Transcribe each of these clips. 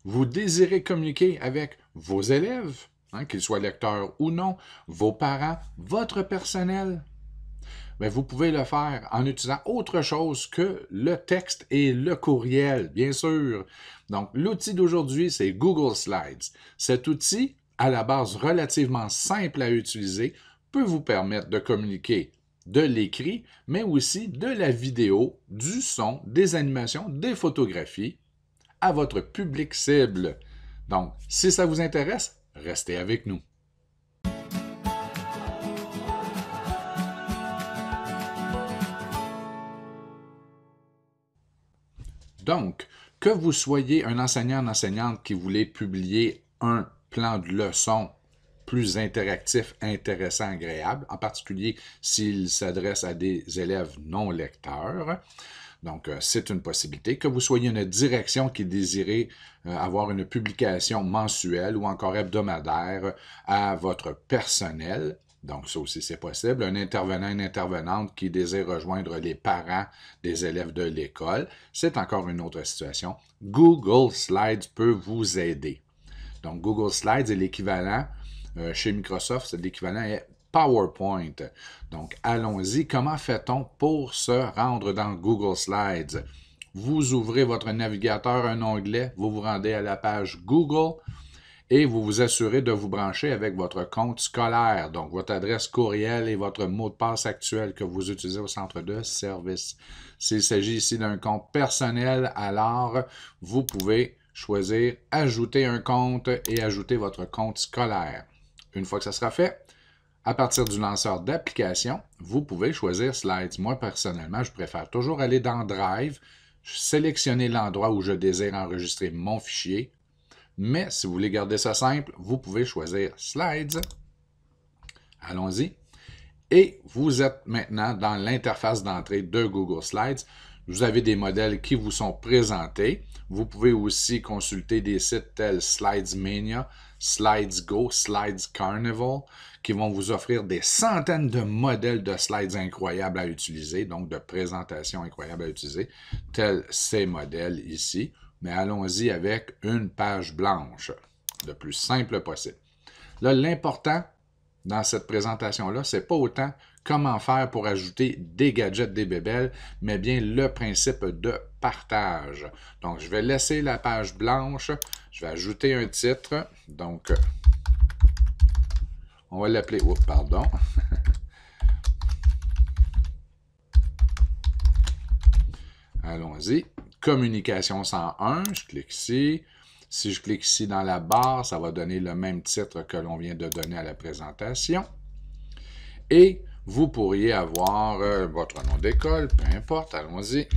vous désirez communiquer avec vos élèves, qu'ils soient lecteurs ou non, vos parents, votre personnel, bien, vous pouvez le faire en utilisant autre chose que le texte et le courriel, bien sûr. Donc, l'outil d'aujourd'hui, c'est Google Slides. Cet outil, à la base relativement simple à utiliser, peut vous permettre de communiquer de l'écrit, mais aussi de la vidéo, du son, des animations, des photographies à votre public cible. Donc, si ça vous intéresse, restez avec nous. Donc, que vous soyez un enseignant ou enseignante qui voulez publier un plan de leçon plus interactif, intéressant, agréable, en particulier s'il s'adresse à des élèves non lecteurs. Donc, c'est une possibilité. Que vous soyez une direction qui désirez avoir une publication mensuelle ou encore hebdomadaire à votre personnel. Donc, ça aussi, c'est possible. Un intervenant, une intervenante qui désire rejoindre les parents des élèves de l'école, c'est encore une autre situation. Google Slides peut vous aider. Donc, Google Slides est l'équivalent, chez Microsoft, c'est l'équivalent est PowerPoint. Donc, allons-y. Comment fait-on pour se rendre dans Google Slides? Vous ouvrez votre navigateur, un onglet, vous vous rendez à la page Google et vous vous assurez de vous brancher avec votre compte scolaire, donc votre adresse courriel et votre mot de passe actuel que vous utilisez au centre de service. S'il s'agit ici d'un compte personnel, alors vous pouvez choisir « Ajouter un compte » et ajouter votre compte scolaire. Une fois que ça sera fait, à partir du lanceur d'application, vous pouvez choisir Slides. Moi, personnellement, je préfère toujours aller dans Drive, sélectionner l'endroit où je désire enregistrer mon fichier. Mais si vous voulez garder ça simple, vous pouvez choisir Slides. Allons-y. Et vous êtes maintenant dans l'interface d'entrée de Google Slides. Vous avez des modèles qui vous sont présentés. Vous pouvez aussi consulter des sites tels Slidesmania, SlidesGo, Slides Carnival, qui vont vous offrir des centaines de modèles de slides incroyables à utiliser, donc de présentations incroyables à utiliser, tels ces modèles ici. Mais allons-y avec une page blanche, le plus simple possible. Là, l'important dans cette présentation-là, c'est pas autant comment faire pour ajouter des gadgets, des bébelles, mais bien le principe de partage. Donc, je vais laisser la page blanche, je vais ajouter un titre, donc on va l'appeler, oups, pardon. Allons-y. Communication 101, je clique ici. Si je clique ici dans la barre, ça va donner le même titre que l'on vient de donner à la présentation. Et vous pourriez avoir votre nom d'école, peu importe, allons-y.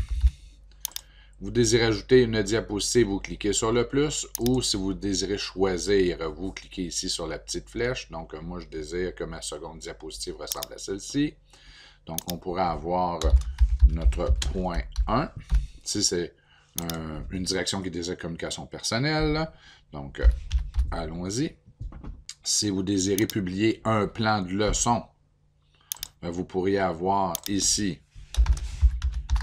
Vous désirez ajouter une diapositive, vous cliquez sur le plus, ou si vous désirez choisir, vous cliquez ici sur la petite flèche. Donc, moi, je désire que ma seconde diapositive ressemble à celle-ci. Donc, on pourrait avoir notre point 1. Si c'est une direction qui désire communication personnelle, donc allons-y. Si vous désirez publier un plan de leçon, vous pourriez avoir ici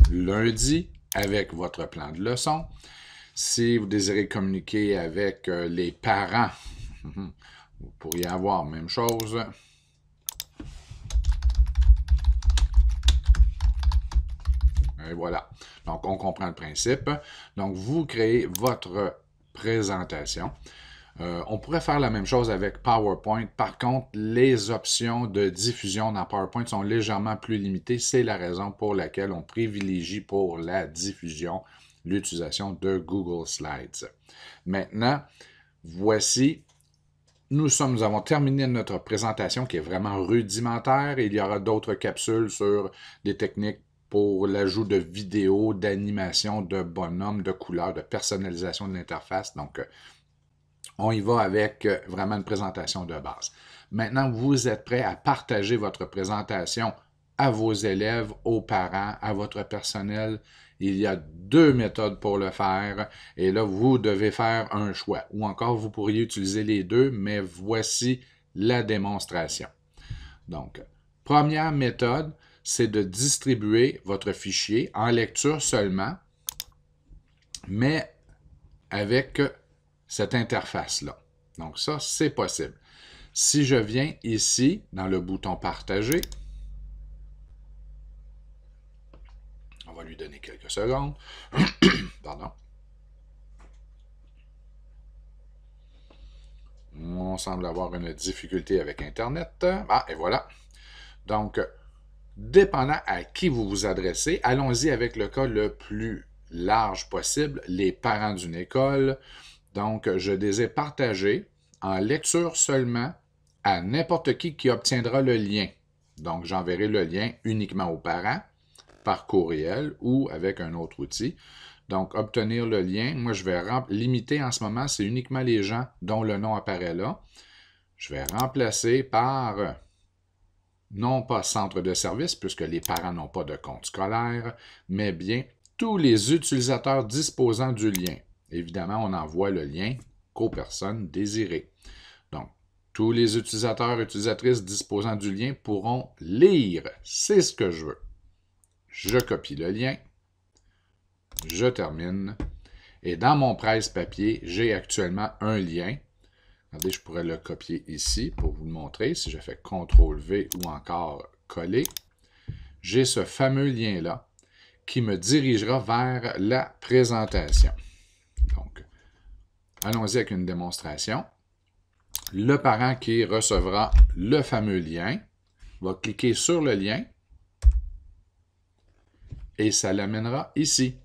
lundi avec votre plan de leçon. Si vous désirez communiquer avec les parents, vous pourriez avoir la même chose. Et voilà. Donc, on comprend le principe. Donc, vous créez votre présentation. On pourrait faire la même chose avec PowerPoint. Par contre, les options de diffusion dans PowerPoint sont légèrement plus limitées. C'est la raison pour laquelle on privilégie pour la diffusion l'utilisation de Google Slides. Maintenant, voici, nous avons terminé notre présentation qui est vraiment rudimentaire. Il y aura d'autres capsules sur des techniques pour l'ajout de vidéos, d'animation, de bonhommes, de couleurs, de personnalisation de l'interface. Donc, on y va avec vraiment une présentation de base. Maintenant, vous êtes prêt à partager votre présentation à vos élèves, aux parents, à votre personnel. Il y a 2 méthodes pour le faire et là, vous devez faire un choix. Ou encore, vous pourriez utiliser les deux, mais voici la démonstration. Donc, première méthode, c'est de distribuer votre fichier en lecture seulement, mais avec cette interface-là. Donc ça, c'est possible. Si je viens ici, dans le bouton « Partager », on va lui donner quelques secondes. Pardon. On semble avoir une difficulté avec Internet. Ah, et voilà. Donc, dépendant à qui vous vous adressez, allons-y avec le cas le plus large possible, les parents d'une école. Donc, je désire partager en lecture seulement à n'importe qui obtiendra le lien. Donc, j'enverrai le lien uniquement aux parents par courriel ou avec un autre outil. Donc, obtenir le lien, moi, je vais limiter en ce moment, c'est uniquement les gens dont le nom apparaît là. Je vais remplacer par, non pas centre de service, puisque les parents n'ont pas de compte scolaire, mais bien tous les utilisateurs disposant du lien. Évidemment, on envoie le lien qu'aux personnes désirées. Donc, tous les utilisateurs et utilisatrices disposant du lien pourront lire. C'est ce que je veux. Je copie le lien. Je termine. Et dans mon presse-papier, j'ai actuellement un lien. Regardez, je pourrais le copier ici pour vous le montrer. Si je fais CTRL-V ou encore coller, j'ai ce fameux lien-là qui me dirigera vers la présentation. Donc, allons-y avec une démonstration. Le parent qui recevra le fameux lien va cliquer sur le lien et ça l'amènera ici.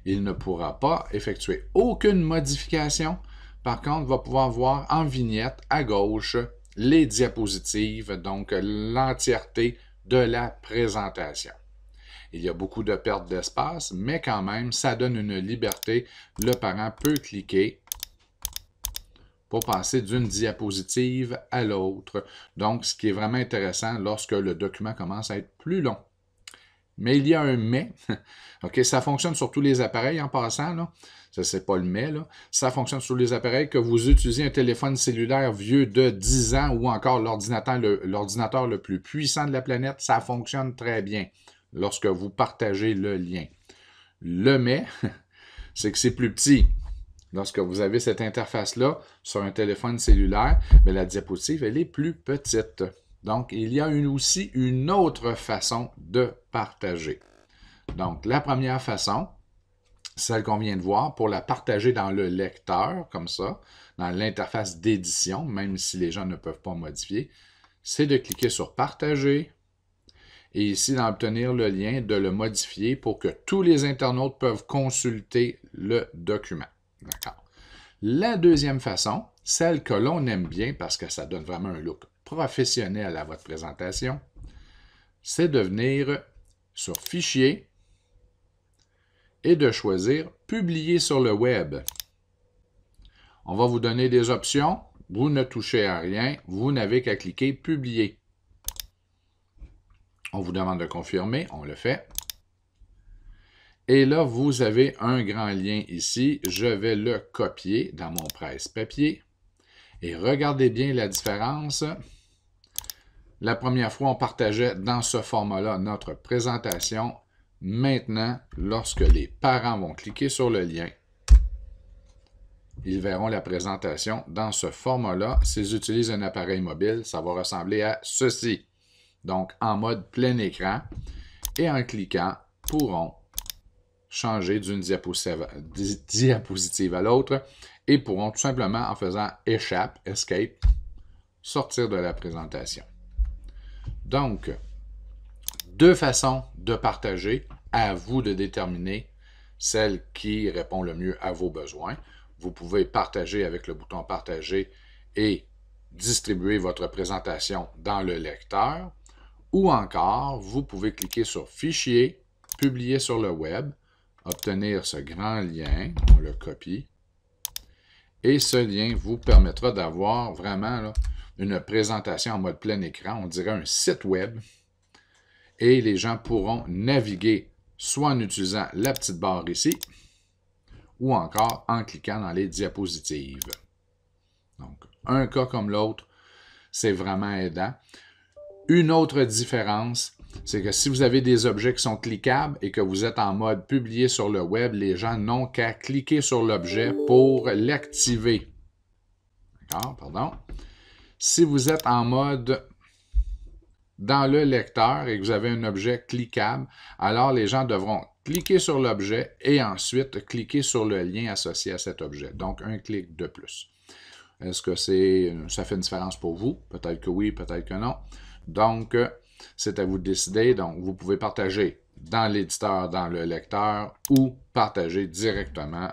Il ne pourra pas effectuer aucune modification. Par contre, il va pouvoir voir en vignette à gauche les diapositives, donc l'entièreté de la présentation. Il y a beaucoup de pertes d'espace, mais quand même, ça donne une liberté. Le parent peut cliquer pour passer d'une diapositive à l'autre. Donc, ce qui est vraiment intéressant lorsque le document commence à être plus long. Mais il y a un « mais ». OK, ça fonctionne sur tous les appareils en passant, là. Ça, c'est pas le « mais », là. Ça fonctionne sur les appareils que vous utilisez un téléphone cellulaire vieux de 10 ans ou encore l'ordinateur le plus puissant de la planète. Ça fonctionne très bien lorsque vous partagez le lien. Le « mais », c'est que c'est plus petit. Lorsque vous avez cette interface-là sur un téléphone cellulaire, mais la diapositive, elle est plus petite. Donc, il y a aussi une autre façon de partager. Donc, la première façon, celle qu'on vient de voir, pour la partager dans le lecteur, comme ça, dans l'interface d'édition, même si les gens ne peuvent pas modifier, c'est de cliquer sur « Partager » et ici, d'obtenir le lien, de le modifier pour que tous les internautes peuvent consulter le document. D'accord. La deuxième façon, celle que l'on aime bien parce que ça donne vraiment un look professionnel à votre présentation, c'est de venir sur « Fichier » et de choisir « Publier sur le web ». On va vous donner des options. Vous ne touchez à rien. Vous n'avez qu'à cliquer « Publier ». On vous demande de confirmer. On le fait. Et là, vous avez un grand lien ici. Je vais le copier dans mon presse-papier. Et regardez bien la différence. La première fois, on partageait dans ce format-là notre présentation. Maintenant, lorsque les parents vont cliquer sur le lien, ils verront la présentation dans ce format-là. S'ils utilisent un appareil mobile, ça va ressembler à ceci. Donc, en mode plein écran. Et en cliquant, pourront changer d'une diapositive à l'autre et pourront tout simplement, en faisant échappe, escape, sortir de la présentation. Donc, deux façons de partager, à vous de déterminer celle qui répond le mieux à vos besoins. Vous pouvez partager avec le bouton « Partager » et distribuer votre présentation dans le lecteur. Ou encore, vous pouvez cliquer sur « Fichier », « Publier sur le web », obtenir ce grand lien, on le copie, et ce lien vous permettra d'avoir vraiment là, une présentation en mode plein écran, on dirait un site web, et les gens pourront naviguer soit en utilisant la petite barre ici, ou encore en cliquant dans les diapositives. Donc, un cas comme l'autre, c'est vraiment aidant. Une autre différence, c'est que si vous avez des objets qui sont cliquables et que vous êtes en mode publier sur le web, les gens n'ont qu'à cliquer sur l'objet pour l'activer. D'accord, pardon. Si vous êtes en mode dans le lecteur et que vous avez un objet cliquable, alors les gens devront cliquer sur l'objet et ensuite cliquer sur le lien associé à cet objet. Donc, un clic de plus. Est-ce que ça fait une différence pour vous? Peut-être que oui, peut-être que non. Donc, c'est à vous de décider. Donc, vous pouvez partager dans l'éditeur, dans le lecteur ou partager directement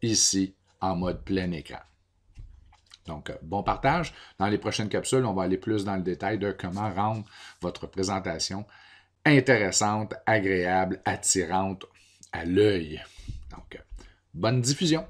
ici en mode plein écran. Donc, bon partage. Dans les prochaines capsules, on va aller plus dans le détail de comment rendre votre présentation intéressante, agréable, attirante à l'œil. Donc, bonne diffusion!